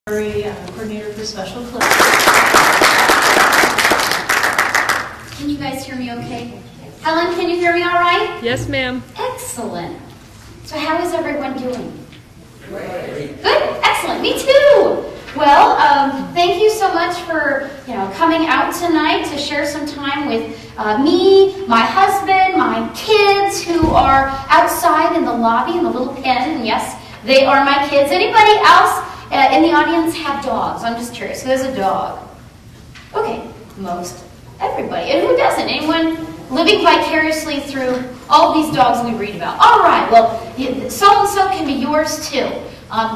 I'm the coordinator for special collections. Can you guys hear me okay? Helen, can you hear me all right? Yes, ma'am. Excellent. So how is everyone doing? Great. Good? Excellent. Me too. Well, thank you so much for coming out tonight to share some time with me, my husband, my kids who are outside in the lobby in the little pen. And yes, they are my kids. Anybody else in the audience have dogs? I'm just curious. Who has a dog? Okay, most everybody. And who doesn't? Anyone living vicariously through all these dogs we read about? All right, well, so-and-so can be yours too.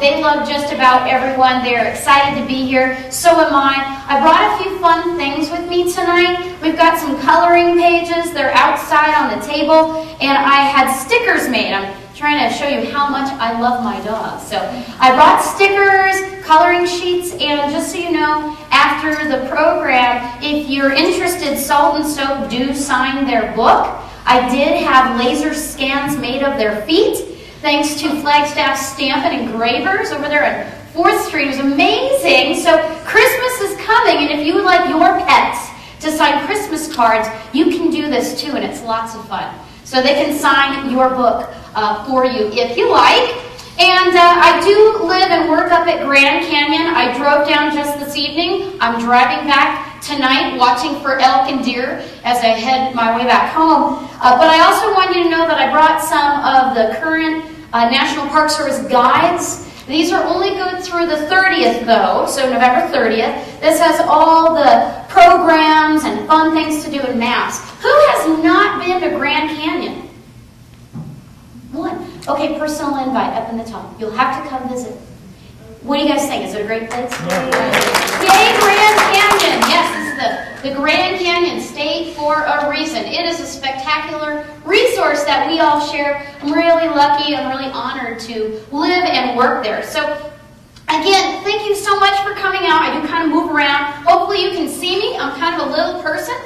They love just about everyone. They're excited to be here. So am I. I brought a few fun things with me tonight. We've got some coloring pages. They're outside on the table. And I had stickers made. I'm trying to show you how much I love my dog. So I brought stickers, coloring sheets, and just so you know, after the program, if you're interested, Salt and Soap do sign their book. I did have laser scans made of their feet, thanks to Flagstaff Stamp and Engravers over there on 4th Street. It was amazing. So Christmas is coming, and if you would like your pets to sign Christmas cards, you can do this too, and it's lots of fun. So they can sign your book for you if you like. And I do live and work up at Grand Canyon. I drove down just this evening. I'm driving back tonight watching for elk and deer as I head my way back home. But I also want you to know that I brought some of the current National Park Service guides. These are only good through the 30th though, so November 30th. This has all the programs and fun things to do in Mass. Who has not been to Grand Canyon? One. Okay, personal invite up in the top. You'll have to come visit. What do you guys think? Is it a great place? Yay, Grand Canyon! Yes, this is the Grand Canyon State for a reason. It is a spectacular resource that we all share. I'm really lucky. I'm really honored to live and work there. So, again, thank you so much for coming out. I do kind of move around. Hopefully you can see me. I'm kind of a little person.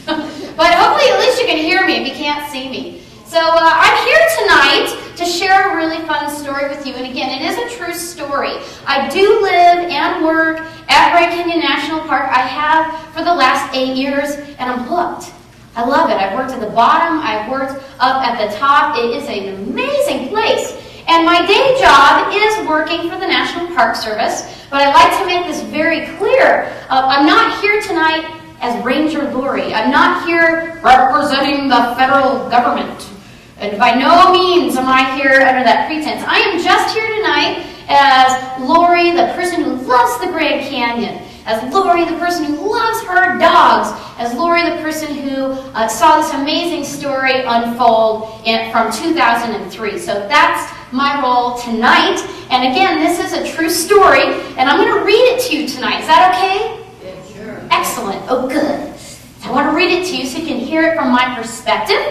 But hopefully at least you can hear me if you can't see me. So I'm here tonight to share a really fun story with you. And again, it is a true story. I do live and work at Grand Canyon National Park. I have for the last 8 years, and I'm hooked. I love it. I've worked at the bottom. I've worked up at the top. It is an amazing place. And my day job is working for the National Park Service. But I'd like to make this very clear. I'm not here tonight as Ranger Lori. I'm not here representing the federal government. And by no means am I here under that pretense. I am just here tonight as Lori, the person who loves the Grand Canyon, as Lori, the person who loves her dogs, as Lori, the person who saw this amazing story unfold from 2003. So that's my role tonight. And again, this is a true story, and I'm going to read it to you tonight. Is that okay? Yeah, sure. Excellent. Oh, good. I want to read it to you so you can hear it from my perspective.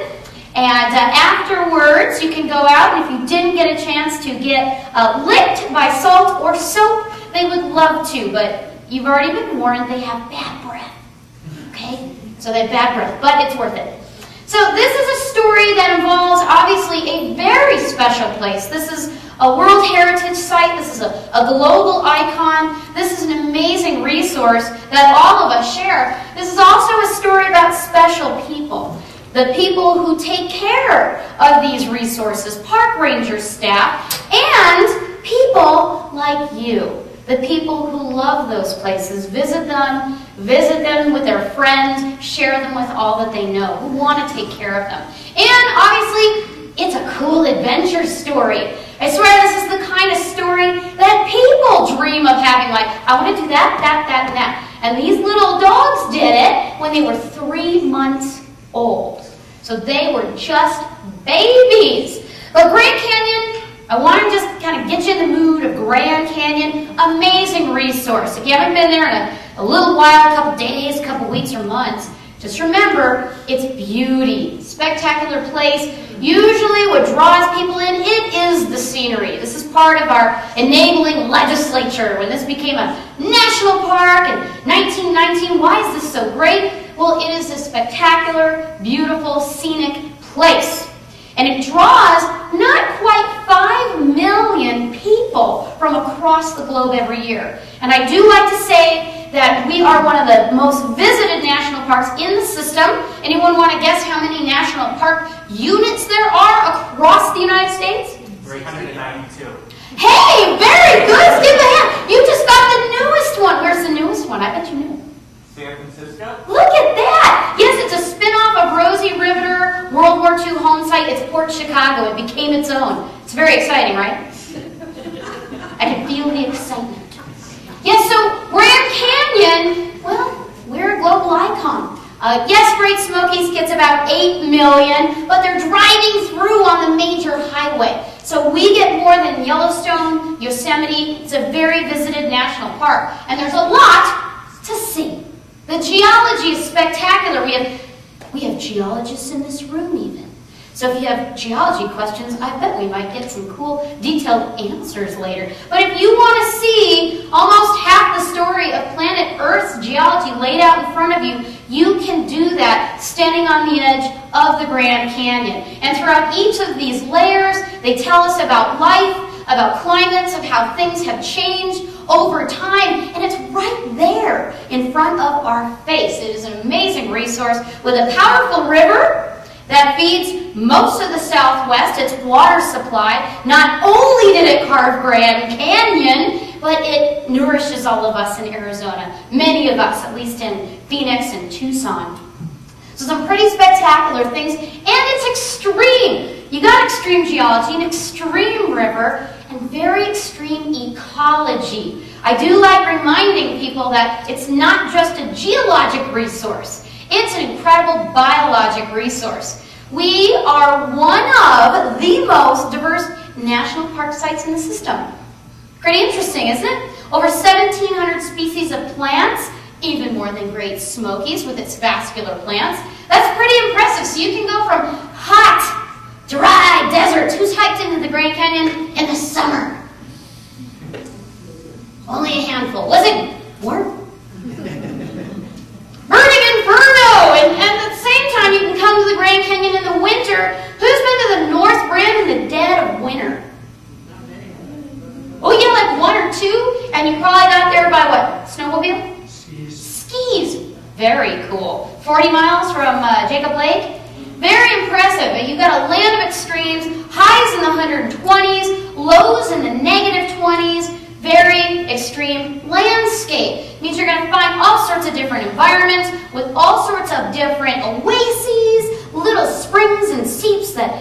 And afterwards, you can go out, and if you didn't get a chance to get licked by Salt or Soap, they would love to, but you've already been warned they have bad breath. Okay? So they have bad breath, but it's worth it. So this is a story that involves, obviously, a very special place. This is a World Heritage Site. This is a global icon. This is an amazing resource that all of us share. This is also a story about special people. The people who take care of these resources, park ranger staff, and people like you. The people who love those places, visit them with their friends, share them with all that they know, who want to take care of them. And obviously, it's a cool adventure story. I swear this is the kind of story that people dream of having, like, I want to do that, and that. And these little dogs did it when they were 3 months old. So they were just babies. But Grand Canyon, I want to just kind of get you in the mood of Grand Canyon. Amazing resource. If you haven't been there in a little while, a couple days, a couple weeks or months, just remember its beauty. Spectacular place. Usually what draws people in, it is the scenery. This is part of our enabling legislature. When this became a national park in 1919, why is this so great? Well, it is a spectacular, beautiful, scenic place. And it draws not quite 5 million people from across the globe every year. And I do like to say that we are one of the most visited national parks in the system. Anyone want to guess how many national park units there are across the United States? 392. Hey, very good. Let's give a hand. You just got the newest one. Where's the newest one? I bet you knew. San Francisco. Look at that. Yes, it's a spin-off of Rosie Riveter, World War II home site. It's Port Chicago. It became its own. It's very exciting, right? I can feel the excitement. Yes, so Grand Canyon, well, we're a global icon. Yes, Great Smokies gets about 8 million, but they're driving through on the major highway. So we get more than Yellowstone, Yosemite. It's a very visited national park. And there's a lot to see. The geology is spectacular. We have geologists in this room even. So if you have geology questions, I bet we might get some cool, detailed answers later. But if you want to see almost half the story of planet Earth's geology laid out in front of you, you can do that standing on the edge of the Grand Canyon. And throughout each of these layers, they tell us about life, about climates, of how things have changed over time, and it's right there in front of our face. It is an amazing resource with a powerful river that feeds most of the Southwest, its water supply. Not only did it carve Grand Canyon, but it nourishes all of us in Arizona. Many of us, at least in Phoenix and Tucson. So some pretty spectacular things, and it's extreme. You got extreme geology, an extreme river, and very extreme ecology. I do like reminding people that it's not just a geologic resource. It's an incredible biologic resource. We are one of the most diverse national park sites in the system. Pretty interesting, isn't it? Over 1,700 species of plants, even more than Great Smokies with its vascular plants. That's pretty impressive. So you can go from hot, dry deserts. Who's hiked into the Grand Canyon in the summer? Only a handful. Was it warm? Burning inferno! And at the same time, you can come to the Grand Canyon in the winter. Who's been to the North Grand in the dead of winter? Oh yeah, like 1 or 2? And you probably got there by what? Snowmobile? Skis. Very cool. 40 miles from Jacob Lake. Very impressive. You've got a land of extremes, highs in the 120s, lows in the negative 20s. Very extreme landscape. It means you're going to find all sorts of different environments with all sorts of different oases, little springs and seeps that,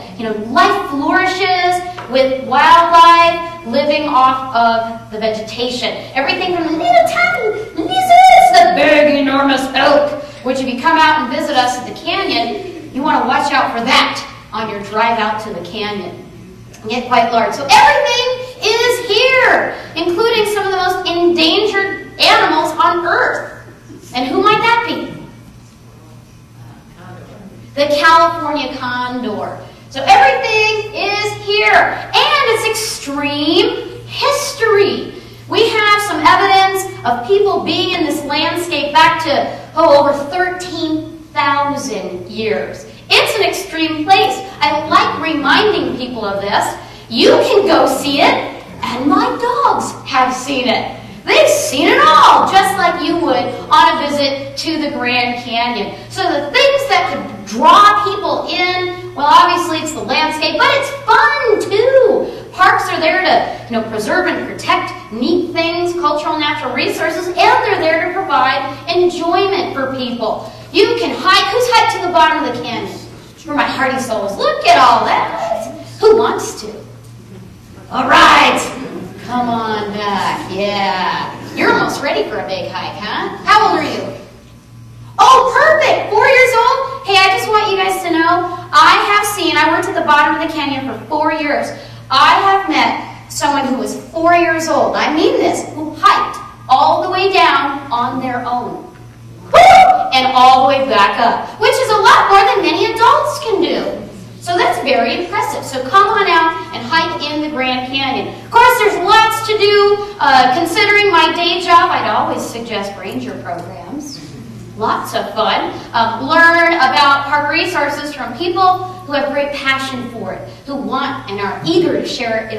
life flourishes with wildlife living off of the vegetation. Everything from the little tiny lizards to the big, enormous elk, which if you come out and visit us at the canyon, you want to watch out for that on your drive out to the canyon. Get quite large. So everything is here, including some of the most endangered animals on Earth. And who might that be? The California condor. So everything is here. And it's extreme history. We have some evidence of people being in this landscape back to, over 13,000 years. It's an extreme place. I like reminding people of this. You can go see it, and my dogs have seen it. They've seen it all, just like you would on a visit to the Grand Canyon. So the things that could draw people in, well, obviously it's the landscape, but it's fun too. Parks are there to, preserve and protect neat things, cultural and natural resources, and they're there to provide enjoyment for people. You can hike. Who's hiked to the bottom of the canyon? For my hearty souls. Look at all that. Who wants to? All right. Come on back. Yeah. You're almost ready for a big hike, huh? How old are you? Oh, perfect. 4 years old? Hey, I just want you guys to know, I worked at the bottom of the canyon for 4 years. I have met someone who was 4 years old, I mean this, who hiked all the way down on their own. And all the way back up, which is a lot more than many adults can do. So that's very impressive. So come on out and hike in the Grand Canyon. Of course, there's lots to do. Considering my day job, I'd always suggest ranger programs. lots of fun. Learn about park resources from people who have great passion for it, who want and are eager to share it